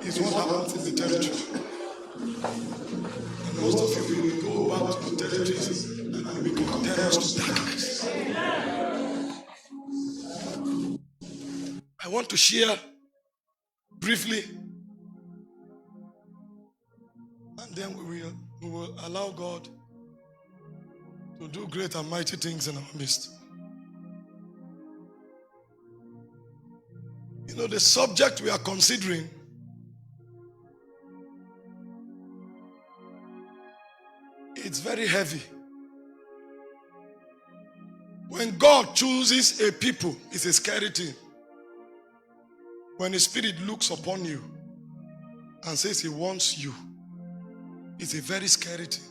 is what happens in the territory. And most of you will go back to the territories and will become terrors to darkness. I want to share briefly, and then we will allow God to do great and mighty things in our midst. You know, the subject we are considering it's very heavy. When God chooses a people, it's a scary thing. When the Spirit looks upon you and says He wants you, it's a very scary thing.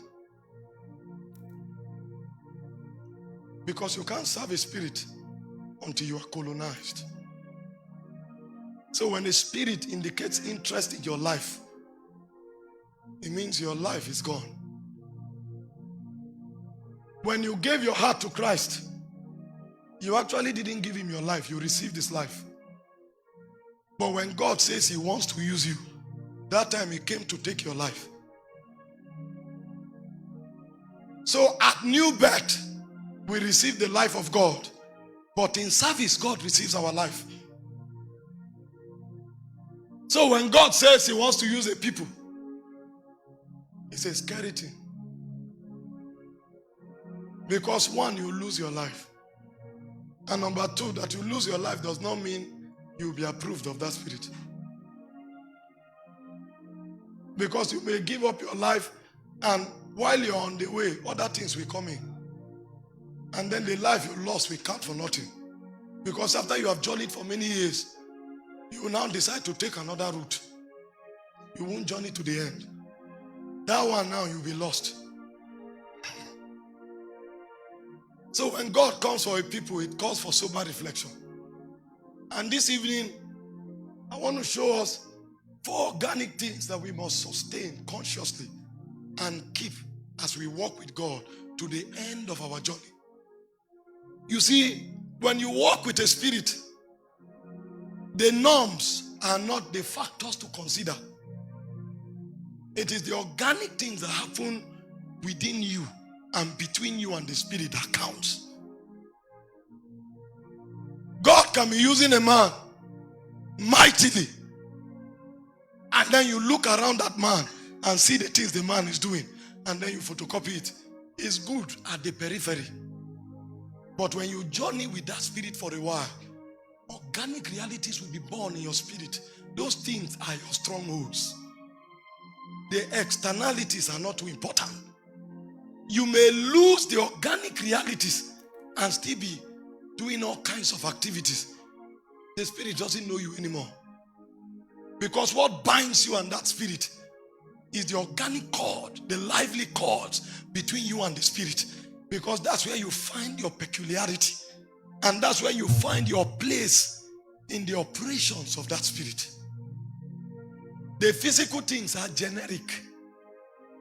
Because you can't serve a spirit until you are colonized. So when the Spirit indicates interest in your life, it means your life is gone. When you gave your heart to Christ, you actually didn't give Him your life, you received His life. But when God says He wants to use you, that time He came to take your life. So at new birth, we receive the life of God. But in service, God receives our life. So when God says He wants to use a people, it's a scary thing. Because one, you lose your life. And number two, that you lose your life does not mean you will be approved of that spirit. Because you may give up your life, and while you're on the way, other things will come in. And then the life you lost will count for nothing. Because after you have journeyed for many years, you will now decide to take another route. You won't journey to the end. That one now you'll be lost. So when God comes for a people, it calls for sober reflection. And this evening, I want to show us 4 organic things that we must sustain consciously and keep as we walk with God to the end of our journey. You see, when you walk with a spirit, the norms are not the factors to consider. It is the organic things that happen within you and between you and the spirit that counts. God can be using a man mightily, and then you look around that man and see the things the man is doing, and then you photocopy it. It's good at the periphery. But when you journey with that spirit for a while, organic realities will be born in your spirit. Those things are your strongholds. The externalities are not too important. You may lose the organic realities and still be doing all kinds of activities. The spirit doesn't know you anymore. Because what binds you and that spirit is the organic cord, the lively cords between you and the spirit. Because that's where you find your peculiarity. And that's where you find your place in the operations of that spirit. The physical things are generic.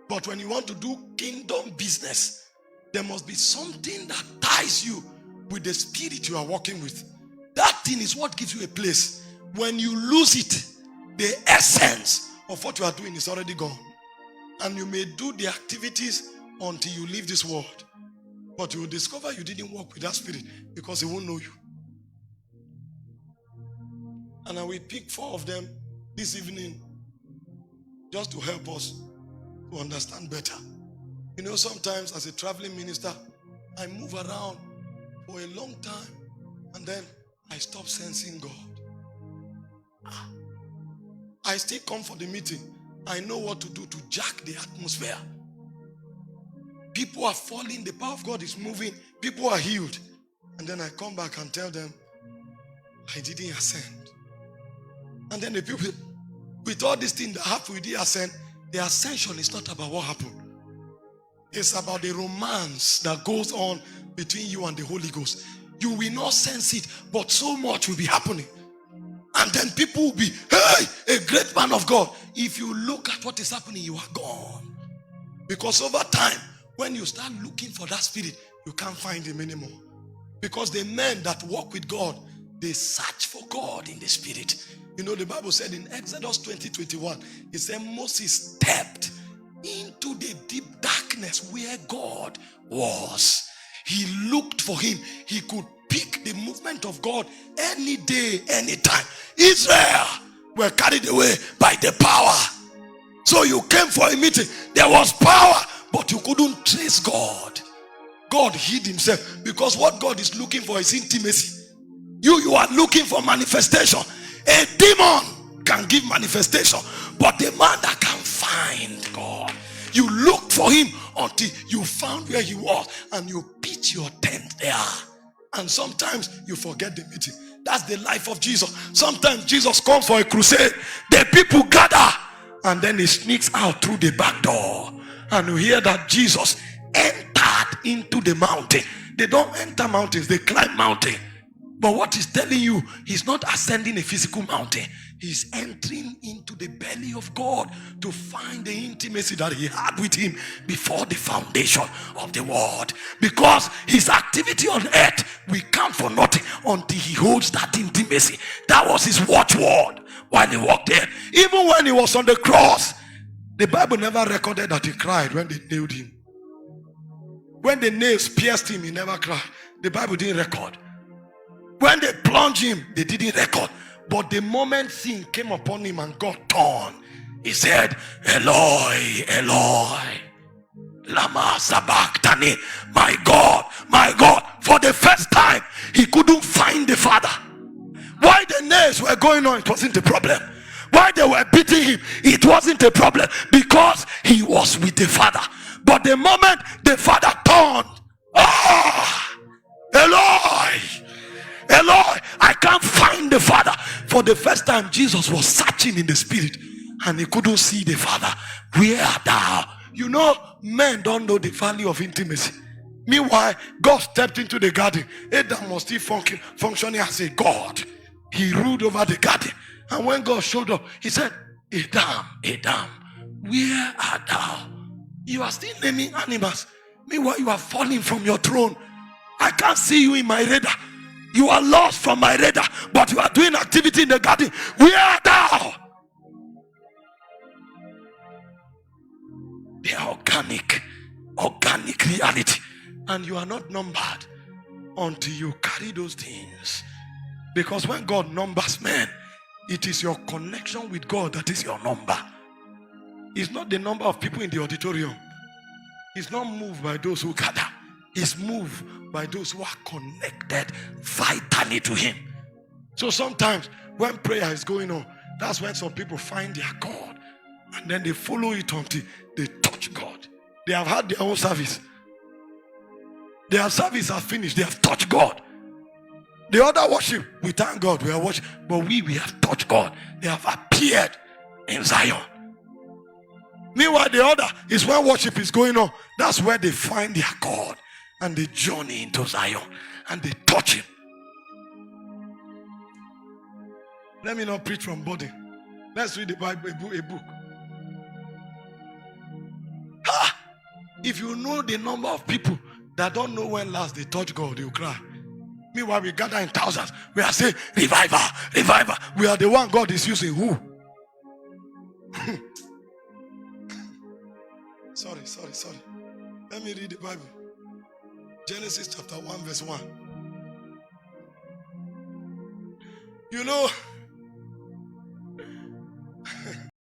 But when you want to do kingdom business, there must be something that ties you with the spirit you are working with. That thing is what gives you a place. When you lose it, the essence of what you are doing is already gone. And you may do the activities until you leave this world. But you will discover you didn't work with that spirit because he won't know you. And I will pick 4 of them this evening just to help us to understand better. You know, sometimes as a traveling minister, I move around for a long time and then I stop sensing God. I still come for the meeting. I know what to do to jack the atmosphere. People are falling, the power of God is moving, people are healed. And then I come back and tell them, I didn't ascend. And then the people, with all these things that happen with the ascend, the ascension is not about what happened. It's about the romance that goes on between you and the Holy Ghost. You will not sense it, but so much will be happening. And then people will be, hey, a great man of God. If you look at what is happening, you are gone. Because over time, when you start looking for that spirit, you can't find him anymore. Because the men that walk with God, They search for God in the spirit. You know, the Bible said in Exodus 20:21, it said Moses stepped into the deep darkness where God was. He looked for him. He could pick the movement of God any day, anytime. Israel were carried away by the power. So you came for a meeting. There was power, but you couldn't trace God. God hid himself, because what God is looking for is intimacy. You are looking for manifestation. A demon can give manifestation, but the man that can find God, you look for him until you found where he was, and you pitch your tent there. And sometimes you forget the meeting. That's the life of Jesus. Sometimes Jesus comes for a crusade, the people gather, and then he sneaks out through the back door, and you hear that Jesus entered into the mountain. They don't enter mountains, they climb mountain. But what he's telling you, he's not ascending a physical mountain. He's entering into the belly of God to find the intimacy that he had with him before the foundation of the world. Because his activity on earth will count for nothing until he holds that intimacy. That was his watchword while he walked there. Even when he was on the cross, the Bible never recorded that he cried when they nailed him. When the nails pierced him, he never cried. The Bible didn't record. When they plunged him, they didn't record. But the moment sin came upon him and God turned, he said, Eloi, Eloi, lama sabachthani. My God, my God. For the first time, he couldn't find the Father. Why the nails were going on, it wasn't a problem. Why they were beating him, it wasn't a problem, because he was with the Father. But the moment the Father turned, Eloi, Eloi, I can't find the Father. For the first time, Jesus was searching in the spirit, and he couldn't see the Father. Where art thou? You know, men don't know the value of intimacy. Meanwhile, God stepped into the garden. Adam was still functioning as a God. He ruled over the garden. And when God showed up, he said, Adam, Adam, where art thou? You are still naming animals. Meanwhile, you are falling from your throne. I can't see you in my radar. You are lost from my radar, but you are doing activity in the garden. Where art thou? They are organic reality. And you are not numbered until you carry those things. Because when God numbers men, it is your connection with God that is your number. It's not the number of people in the auditorium. It's not moved by those who gather. It's moved by those who are connected vitally to him. So sometimes when prayer is going on, that's when some people find their God, and then they follow it until they touch God. They have had their own service. Their service has finished. They have touched God. The other worship, we thank God, we are worshiping, but we have touched God. They have appeared in Zion. Meanwhile, the other is when worship is going on. That's where they find their God, and they journey into Zion, and they touch him. Let me not preach from body. Let's read the Bible, a book. If you know the number of people that don't know when last they touch God, you cry. Meanwhile, we gather in thousands. We are saying, revival, revival. We are the one God is using. Who? Sorry. Let me read the Bible. Genesis chapter 1 verse 1. You know,